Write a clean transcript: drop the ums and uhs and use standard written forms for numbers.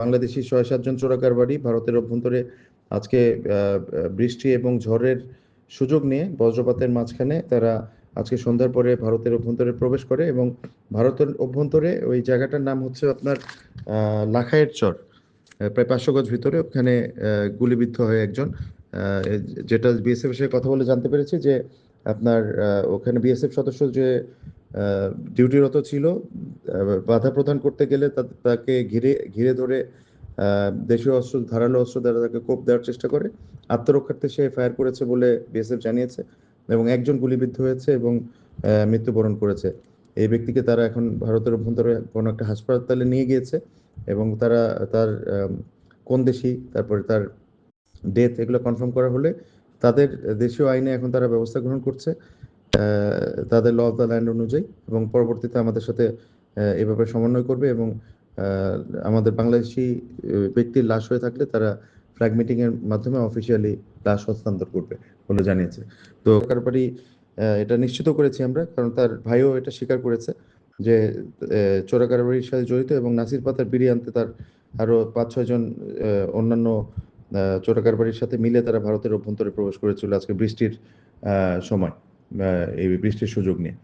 বাংলাদেশি ৬-৭ জন চোরাকারবারি ভারতের অভ্যন্তরে আজকে বৃষ্টি এবং ঝড়ের সুযোগ নিয়ে বজ্রপাতের মাঝখানে তারা আজকে সন্ধ্যার পরে ভারতের অভ্যন্তরে প্রবেশ করে এবং ভারতের অভ্যন্তরে ওই জায়গাটার নাম হচ্ছে আপনার লাখাইয়ের চর। প্রায় ৫০০ গজ ভিতরে ওখানে গুলিবিদ্ধ হয়ে একজন, যেটা বিএসএফ এর সাথে কথা বলে জানতে পেরেছি যে আপনার ওখানে বিএসএফ সদস্য যে ডিউটিরত ছিল, বাধা প্রদান করতে গেলে তাকে ঘিরে ঘিরে ধরে দেশীয় অস্ত্র, ধারালো অস্ত্র দ্বারা তাকে কোপ দেওয়ার চেষ্টা করে। আত্মরক্ষার্থে সে ফায়ার করেছে বলে বিএসএফ জানিয়েছে এবং একজন গুলিবিদ্ধ হয়েছে এবং মৃত্যুবরণ করেছে। এই ব্যক্তিকে তারা এখন ভারতের অভ্যন্তরে কোনো একটা হাসপাতালে নিয়ে গিয়েছে এবং তারা তার কোন দেশি, তারপরে তার ডেথ, এগুলো কনফার্ম করা হলে তাদের দেশীয় আইনে এখন তারা ব্যবস্থা গ্রহণ করছে তাদের ল অফ দ্য ল্যান্ড অনুযায়ী, এবং পরবর্তীতে আমাদের সাথে এ ব্যাপারে সমন্বয় করবে এবং আমাদের বাংলাদেশি ব্যক্তির লাশ হয়ে থাকলে তারা ফ্ল্যাগ মিটিং এর মাধ্যমে অফিসিয়ালি লাশ হস্তান্তর করবে বলে জানিয়েছে। তো কারবারি এটা নিশ্চিত করেছি আমরা, কারণ তার ভাইও এটা স্বীকার করেছে যে চোরাকারবারির সাথে জড়িত, এবং নাসির পাতার বিড়ি আনতে তার আরো ৫-৬ জন অন্যান্য চোরাকারবারির সাথে মিলে তারা ভারতের অভ্যন্তরে প্রবেশ করেছিল আজকে বৃষ্টির সময়, এই বৃষ্টির সুযোগ নিয়ে।